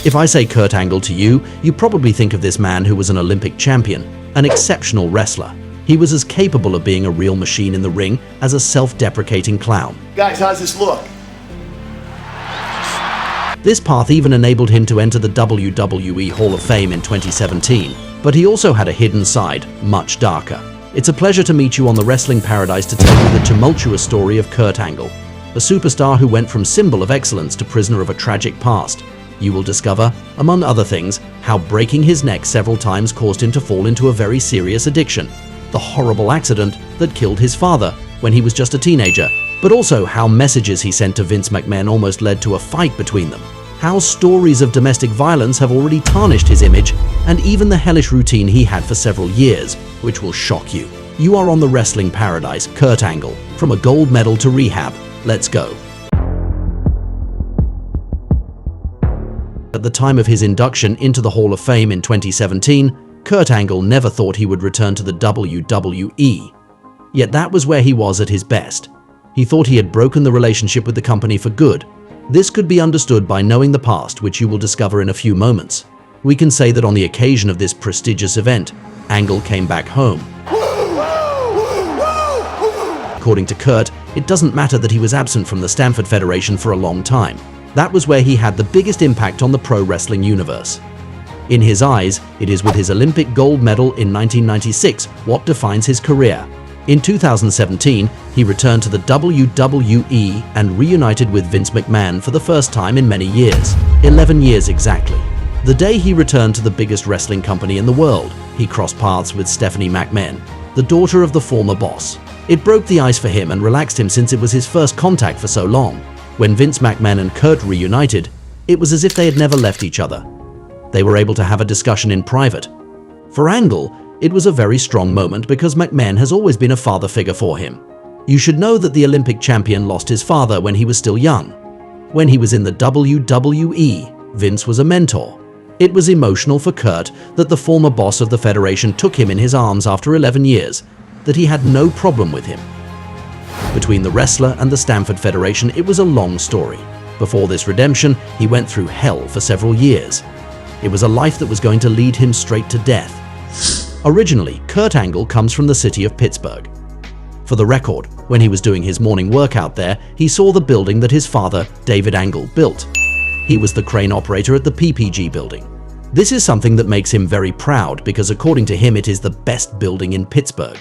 If I say Kurt Angle to you, you probably think of this man who was an Olympic champion, an exceptional wrestler. He was as capable of being a real machine in the ring as a self-deprecating clown. Guys, how's this look? This path even enabled him to enter the WWE Hall of Fame in 2017, but he also had a hidden side, much darker. It's a pleasure to meet you on the Wrestling Paradise to tell you the tumultuous story of Kurt Angle, a superstar who went from symbol of excellence to prisoner of a tragic past. You will discover, among other things, how breaking his neck several times caused him to fall into a very serious addiction, the horrible accident that killed his father when he was just a teenager, but also how messages he sent to Vince McMahon almost led to a fight between them, how stories of domestic violence have already tarnished his image, and even the hellish routine he had for several years, which will shock you. You are on the Wrestling Paradise, Kurt Angle, from a gold medal to rehab. Let's go. At the time of his induction into the Hall of Fame in 2017, Kurt Angle never thought he would return to the WWE. Yet that was where he was at his best. He thought he had broken the relationship with the company for good. This could be understood by knowing the past, which you will discover in a few moments. We can say that on the occasion of this prestigious event, Angle came back home. According to Kurt, it doesn't matter that he was absent from the Stamford Federation for a long time. That was where he had the biggest impact on the pro wrestling universe. In his eyes, it is with his Olympic gold medal in 1996 what defines his career. In 2017, he returned to the WWE and reunited with Vince McMahon for the first time in many years, 11 years exactly. The day he returned to the biggest wrestling company in the world, he crossed paths with Stephanie McMahon, the daughter of the former boss. It broke the ice for him and relaxed him since it was his first contact for so long. When Vince McMahon and Kurt reunited, it was as if they had never left each other. They were able to have a discussion in private. For Angle, it was a very strong moment because McMahon has always been a father figure for him. You should know that the Olympic champion lost his father when he was still young. When he was in the WWE, Vince was a mentor. It was emotional for Kurt that the former boss of the federation took him in his arms after 11 years, that he had no problem with him. Between the wrestler and the Stamford Federation, it was a long story. Before this redemption, he went through hell for several years. It was a life that was going to lead him straight to death. Originally, Kurt Angle comes from the city of Pittsburgh. For the record, when he was doing his morning workout there, he saw the building that his father, David Angle, built. He was the crane operator at the PPG building. This is something that makes him very proud because according to him, it is the best building in Pittsburgh.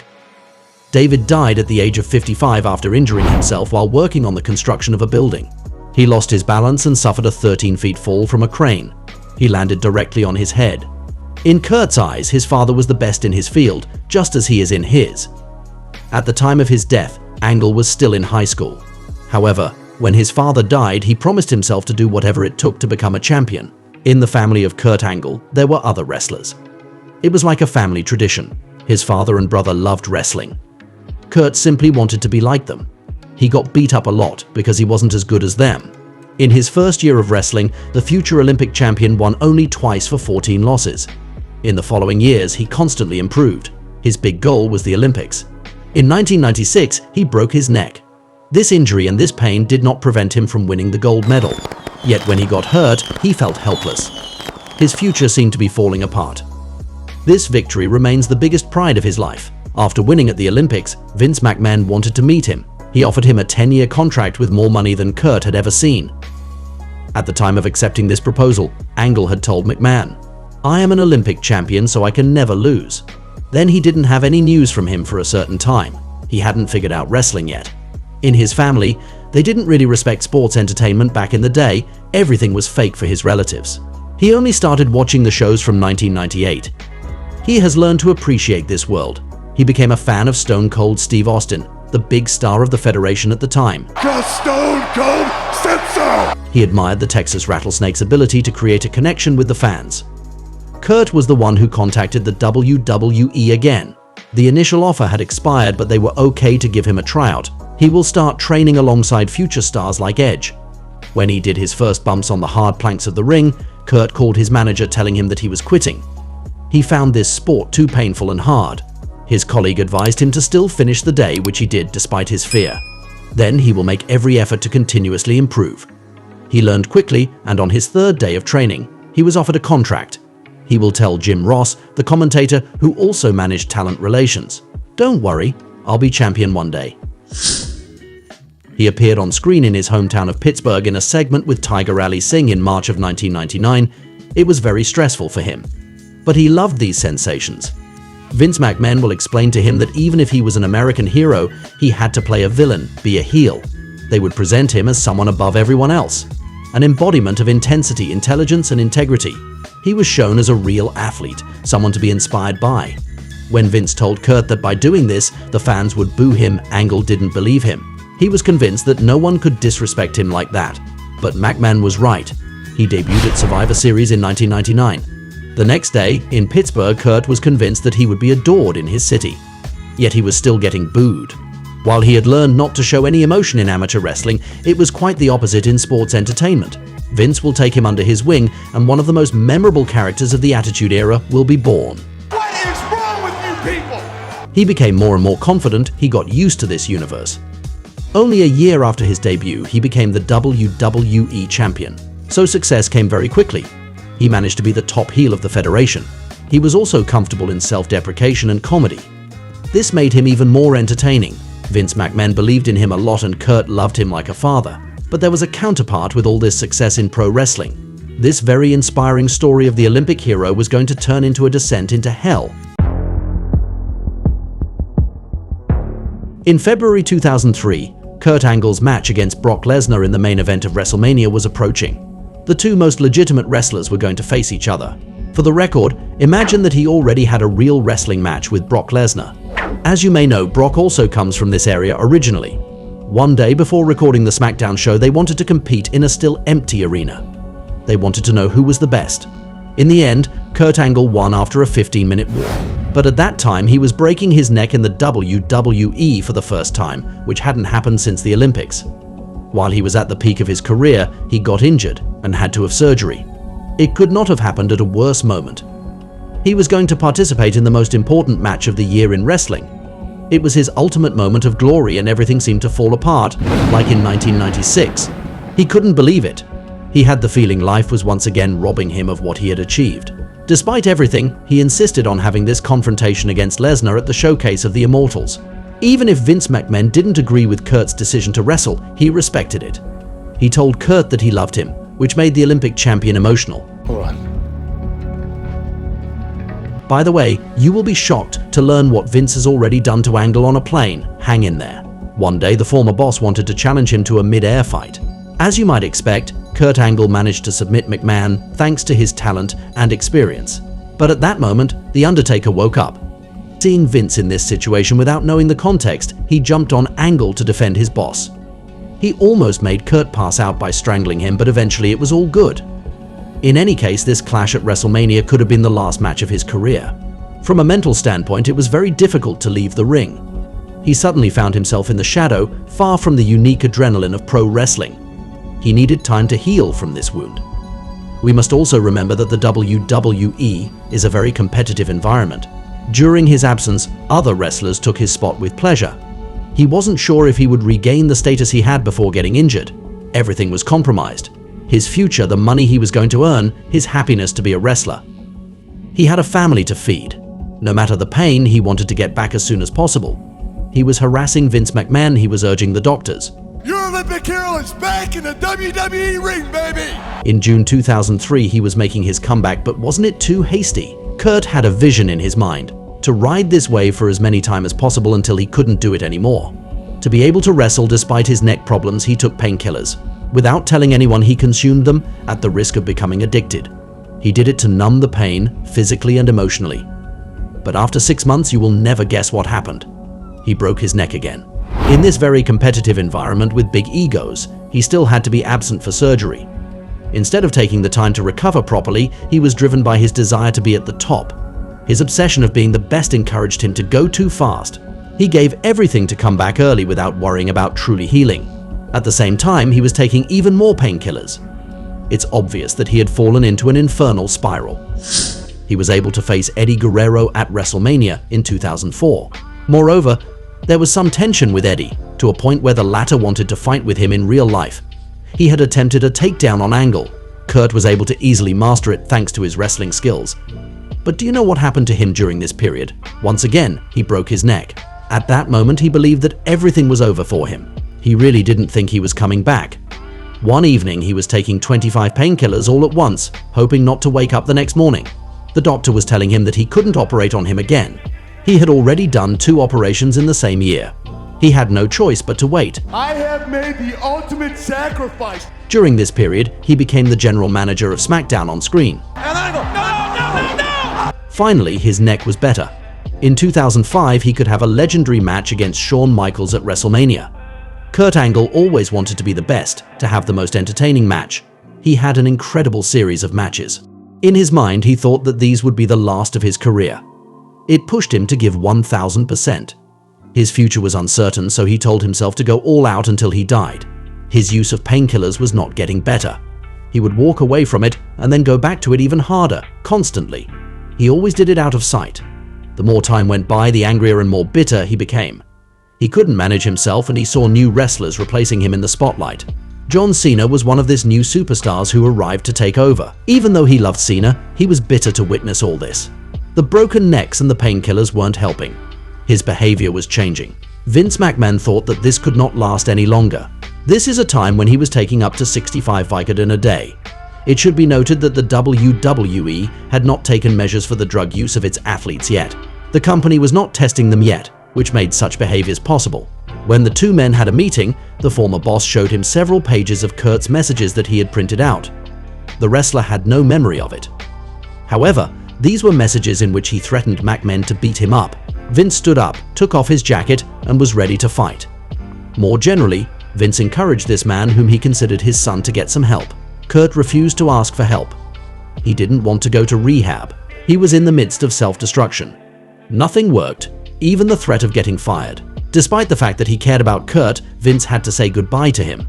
David died at the age of 55 after injuring himself while working on the construction of a building. He lost his balance and suffered a 13-foot fall from a crane. He landed directly on his head. In Kurt's eyes, his father was the best in his field, just as he is in his. At the time of his death, Angle was still in high school. However, when his father died, he promised himself to do whatever it took to become a champion. In the family of Kurt Angle, there were other wrestlers. It was like a family tradition. His father and brother loved wrestling. Kurt simply wanted to be like them. He got beat up a lot because he wasn't as good as them. In his first year of wrestling, the future Olympic champion won only twice for 14 losses. In the following years, he constantly improved. His big goal was the Olympics. In 1996, he broke his neck. This injury and this pain did not prevent him from winning the gold medal. Yet when he got hurt, he felt helpless. His future seemed to be falling apart. This victory remains the biggest pride of his life. After winning at the Olympics, Vince McMahon wanted to meet him. He offered him a 10-year contract with more money than Kurt had ever seen. At the time of accepting this proposal, Angle had told McMahon, "I am an Olympic champion, so I can never lose." Then he didn't have any news from him for a certain time. He hadn't figured out wrestling yet. In his family, they didn't really respect sports entertainment back in the day. Everything was fake for his relatives. He only started watching the shows from 1998. He has learned to appreciate this world. He became a fan of Stone Cold Steve Austin, the big star of the Federation at the time. "'Cause Stone Cold said so!" He admired the Texas Rattlesnake's ability to create a connection with the fans. Kurt was the one who contacted the WWE again. The initial offer had expired, but they were okay to give him a tryout. He will start training alongside future stars like Edge. When he did his first bumps on the hard planks of the ring, Kurt called his manager telling him that he was quitting. He found this sport too painful and hard. His colleague advised him to still finish the day, which he did despite his fear. Then he will make every effort to continuously improve. He learned quickly, and on his third day of training, He was offered a contract. He will tell Jim Ross, the commentator who also managed talent relations, "Don't worry, I'll be champion one day." He appeared on screen in his hometown of Pittsburgh in a segment with Tiger Ali Singh in March of 1999. It was very stressful for him. But he loved these sensations. Vince McMahon will explain to him that even if he was an American hero, he had to play a villain, be a heel. They would present him as someone above everyone else. An embodiment of intensity, intelligence, and integrity. He was shown as a real athlete, someone to be inspired by. When Vince told Kurt that by doing this, the fans would boo him, Angle didn't believe him. He was convinced that no one could disrespect him like that. But McMahon was right. He debuted at Survivor Series in 1999. The next day, in Pittsburgh, Kurt was convinced that he would be adored in his city. Yet he was still getting booed. While he had learned not to show any emotion in amateur wrestling, it was quite the opposite in sports entertainment. Vince will take him under his wing, and one of the most memorable characters of the Attitude Era will be born. What is wrong with you people? He became more and more confident. He got used to this universe. Only a year after his debut, he became the WWE champion. So success came very quickly. He managed to be the top heel of the federation. He was also comfortable in self-deprecation and comedy. This made him even more entertaining. Vince McMahon believed in him a lot and Kurt loved him like a father. But there was a counterpart with all this success in pro wrestling. This very inspiring story of the Olympic hero was going to turn into a descent into hell. In February 2003, Kurt Angle's match against Brock Lesnar in the main event of WrestleMania was approaching. The two most legitimate wrestlers were going to face each other. For the record, imagine that he already had a real wrestling match with Brock Lesnar. As you may know, Brock also comes from this area originally. One day before recording the SmackDown show, they wanted to compete in a still empty arena. They wanted to know who was the best. In the end, Kurt Angle won after a 15-minute war. But at that time, he was breaking his neck in the WWE for the first time, which hadn't happened since the Olympics. While he was at the peak of his career, he got injured and had to have surgery. It could not have happened at a worse moment. He was going to participate in the most important match of the year in wrestling. It was his ultimate moment of glory and everything seemed to fall apart, like in 1996. He couldn't believe it. He had the feeling life was once again robbing him of what he had achieved. Despite everything, he insisted on having this confrontation against Lesnar at the showcase of the Immortals. Even if Vince McMahon didn't agree with Kurt's decision to wrestle, he respected it. He told Kurt that he loved him, which made the Olympic champion emotional. Hold on. By the way, you will be shocked to learn what Vince has already done to Angle on a plane. Hang in there. One day, the former boss wanted to challenge him to a mid-air fight. As you might expect, Kurt Angle managed to submit McMahon thanks to his talent and experience. But at that moment, The Undertaker woke up. Seeing Vince in this situation without knowing the context, he jumped on Angle to defend his boss. He almost made Kurt pass out by strangling him, but eventually it was all good. In any case, this clash at WrestleMania could have been the last match of his career. From a mental standpoint, it was very difficult to leave the ring. He suddenly found himself in the shadow, far from the unique adrenaline of pro wrestling. He needed time to heal from this wound. We must also remember that the WWE is a very competitive environment. During his absence, other wrestlers took his spot with pleasure. He wasn't sure if he would regain the status he had before getting injured. Everything was compromised. His future, the money he was going to earn, his happiness to be a wrestler. He had a family to feed. No matter the pain, he wanted to get back as soon as possible. He was harassing Vince McMahon, he was urging the doctors. Your Olympic hero is back in the WWE ring, baby! In June 2003, he was making his comeback, but wasn't it too hasty? Kurt had a vision in his mind, to ride this wave for as many time as possible until he couldn't do it anymore. To be able to wrestle despite his neck problems, he took painkillers. Without telling anyone, he consumed them at the risk of becoming addicted. He did it to numb the pain, physically and emotionally. But after 6 months, you will never guess what happened. He broke his neck again. In this very competitive environment with big egos, he still had to be absent for surgery. Instead of taking the time to recover properly, he was driven by his desire to be at the top. His obsession of being the best encouraged him to go too fast. He gave everything to come back early without worrying about truly healing. At the same time, he was taking even more painkillers. It's obvious that he had fallen into an infernal spiral. He was able to face Eddie Guerrero at WrestleMania in 2004. Moreover, there was some tension with Eddie, to a point where the latter wanted to fight with him in real life. He had attempted a takedown on Angle. Kurt was able to easily master it thanks to his wrestling skills. But do you know what happened to him during this period? Once again, he broke his neck. At that moment, he believed that everything was over for him. He really didn't think he was coming back. One evening, he was taking 25 painkillers all at once, hoping not to wake up the next morning. The doctor was telling him that he couldn't operate on him again. He had already done 2 operations in the same year. He had no choice but to wait. I have made the ultimate sacrifice. During this period, he became the general manager of SmackDown on screen. And I go, no! Finally, his neck was better. In 2005, he could have a legendary match against Shawn Michaels at WrestleMania. Kurt Angle always wanted to be the best, to have the most entertaining match. He had an incredible series of matches. In his mind, he thought that these would be the last of his career. It pushed him to give 1000%. His future was uncertain, so he told himself to go all out until he died. His use of painkillers was not getting better. He would walk away from it and then go back to it even harder, constantly. He always did it out of sight. The more time went by, the angrier and more bitter he became. He couldn't manage himself and he saw new wrestlers replacing him in the spotlight. John Cena was one of this new superstars who arrived to take over. Even though he loved Cena, he was bitter to witness all this. The broken necks and the painkillers weren't helping. His behavior was changing. Vince McMahon thought that this could not last any longer. This is a time when he was taking up to 65 Vicodin a day. It should be noted that the WWE had not taken measures for the drug use of its athletes yet. The company was not testing them yet, which made such behaviors possible. When the two men had a meeting, the former boss showed him several pages of Kurt's messages that he had printed out. The wrestler had no memory of it. However, these were messages in which he threatened McMahon to beat him up. Vince stood up, took off his jacket, and was ready to fight. More generally, Vince encouraged this man whom he considered his son to get some help. Kurt refused to ask for help. He didn't want to go to rehab. He was in the midst of self-destruction. Nothing worked, even the threat of getting fired. Despite the fact that he cared about Kurt, Vince had to say goodbye to him.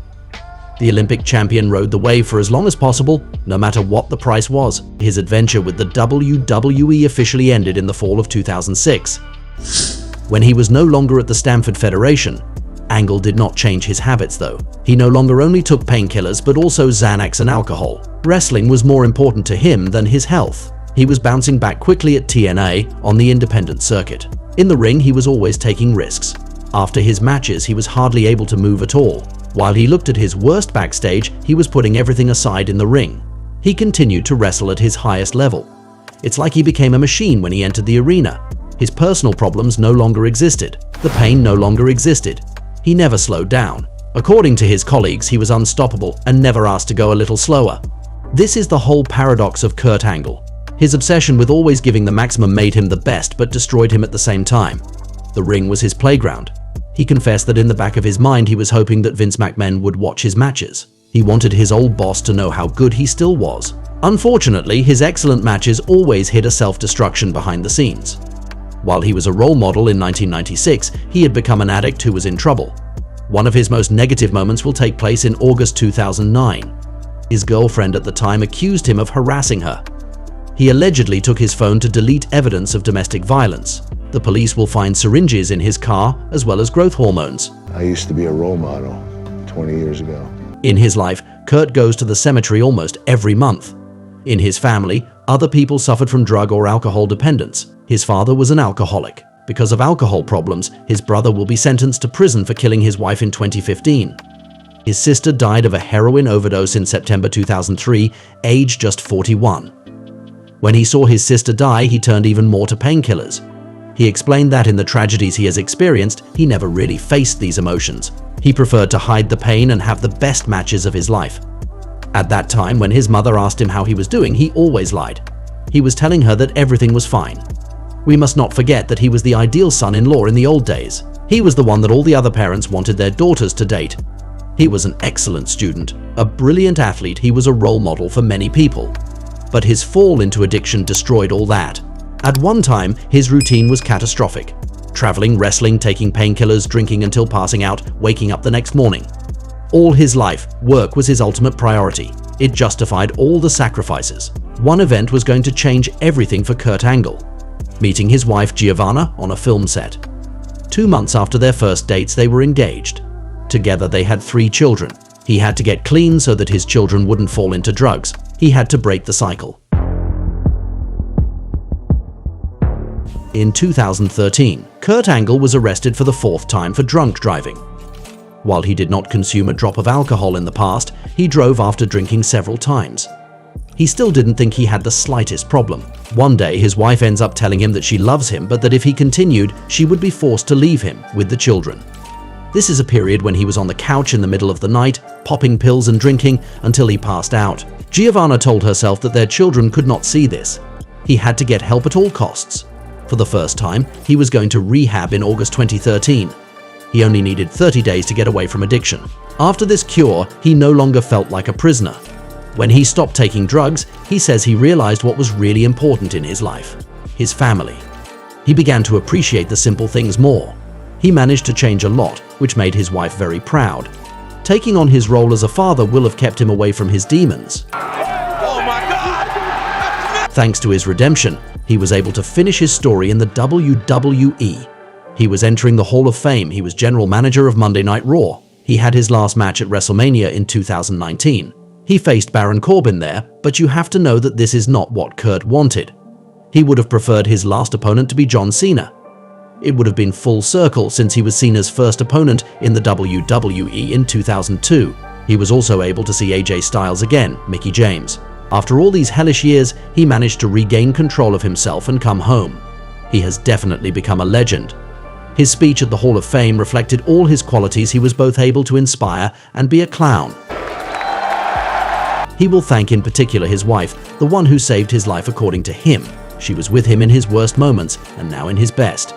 The Olympic champion rode the wave for as long as possible, no matter what the price was. His adventure with the WWE officially ended in the fall of 2006. When he was no longer at the Stamford Federation, Angle did not change his habits though. He no longer only took painkillers but also Xanax and alcohol. Wrestling was more important to him than his health. He was bouncing back quickly at TNA on the independent circuit. In the ring, he was always taking risks. After his matches, he was hardly able to move at all. While he looked at his worst backstage, he was putting everything aside in the ring. He continued to wrestle at his highest level. It's like he became a machine when he entered the arena. His personal problems no longer existed. The pain no longer existed. He never slowed down. According to his colleagues, he was unstoppable and never asked to go a little slower. This is the whole paradox of Kurt Angle. His obsession with always giving the maximum made him the best but destroyed him at the same time. The ring was his playground. He confessed that in the back of his mind he was hoping that Vince McMahon would watch his matches. He wanted his old boss to know how good he still was. Unfortunately, his excellent matches always hid a self-destruction behind the scenes. While he was a role model in 1996, he had become an addict who was in trouble. One of his most negative moments will take place in August 2009. His girlfriend at the time accused him of harassing her. He allegedly took his phone to delete evidence of domestic violence. The police will find syringes in his car as well as growth hormones. I used to be a role model 20 years ago. In his life, Kurt goes to the cemetery almost every month. In his family, other people suffered from drug or alcohol dependence. His father was an alcoholic. Because of alcohol problems, his brother will be sentenced to prison for killing his wife in 2015. His sister died of a heroin overdose in September 2003, aged just 41. When he saw his sister die, he turned even more to painkillers. He explained that in the tragedies he has experienced, he never really faced these emotions. He preferred to hide the pain and have the best matches of his life. At that time, when his mother asked him how he was doing, he always lied. He was telling her that everything was fine. We must not forget that he was the ideal son-in-law in the old days. He was the one that all the other parents wanted their daughters to date. He was an excellent student, a brilliant athlete. He was a role model for many people. But his fall into addiction destroyed all that. At one time, his routine was catastrophic. Traveling, wrestling, taking painkillers, drinking until passing out, waking up the next morning. All his life, work was his ultimate priority. It justified all the sacrifices. One event was going to change everything for Kurt Angle. Meeting his wife Giovanna on a film set. 2 months after their first dates, they were engaged. Together they had 3 children. He had to get clean so that his children wouldn't fall into drugs. He had to break the cycle. In 2013, Kurt Angle was arrested for the 4th time for drunk driving. While he did not consume a drop of alcohol in the past, he drove after drinking several times. He still didn't think he had the slightest problem. One day, his wife ends up telling him that she loves him, but that if he continued, she would be forced to leave him with the children. This is a period when he was on the couch in the middle of the night, popping pills and drinking until he passed out. Giovanna told herself that their children could not see this. He had to get help at all costs. For the first time, he was going to rehab in August 2013. He only needed 30 days to get away from addiction. After this cure, he no longer felt like a prisoner. When he stopped taking drugs, he says he realized what was really important in his life: his family. He began to appreciate the simple things more. He managed to change a lot, which made his wife very proud. Taking on his role as a father will have kept him away from his demons. Oh my God! Thanks to his redemption, he was able to finish his story in the WWE. He was entering the Hall of Fame. He was general manager of Monday Night Raw. He had his last match at WrestleMania in 2019. He faced Baron Corbin there, but you have to know that this is not what Kurt wanted. He would have preferred his last opponent to be John Cena. It would have been full circle since he was Cena's first opponent in the WWE in 2002. He was also able to see AJ Styles again, Mickie James. After all these hellish years, he managed to regain control of himself and come home. He has definitely become a legend. His speech at the Hall of Fame reflected all his qualities. He was both able to inspire and be a clown. He will thank in particular his wife, the one who saved his life according to him. She was with him in his worst moments and now in his best.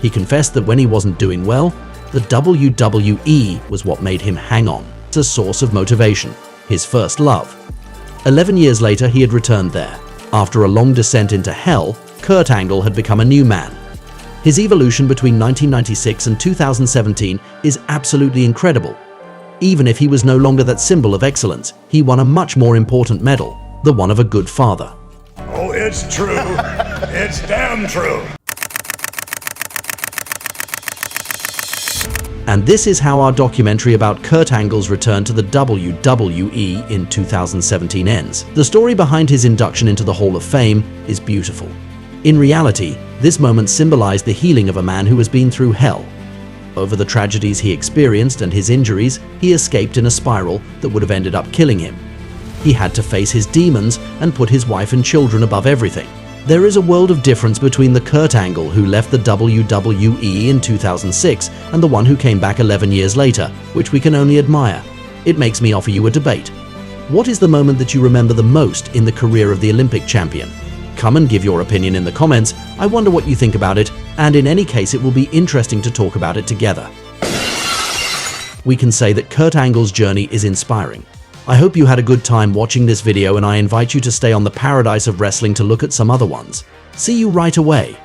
He confessed that when he wasn't doing well, the WWE was what made him hang on. It's a source of motivation, his first love. 11 years later, he had returned there. After a long descent into hell, Kurt Angle had become a new man. His evolution between 1996 and 2017 is absolutely incredible. Even if he was no longer that symbol of excellence, he won a much more important medal, the one of a good father. Oh, it's true. It's damn true. And this is how our documentary about Kurt Angle's return to the WWE in 2017 ends. The story behind his induction into the Hall of Fame is beautiful. In reality, this moment symbolized the healing of a man who has been through hell. Over the tragedies he experienced and his injuries, he escaped in a spiral that would have ended up killing him. He had to face his demons and put his wife and children above everything. There is a world of difference between the Kurt Angle who left the WWE in 2006 and the one who came back 11 years later, which we can only admire. It makes me offer you a debate. What is the moment that you remember the most in the career of the Olympic champion? Come and give your opinion in the comments. I wonder what you think about it, and in any case, it will be interesting to talk about it together. We can say that Kurt Angle's journey is inspiring. I hope you had a good time watching this video, and I invite you to stay on the paradise of wrestling to look at some other ones. See you right away.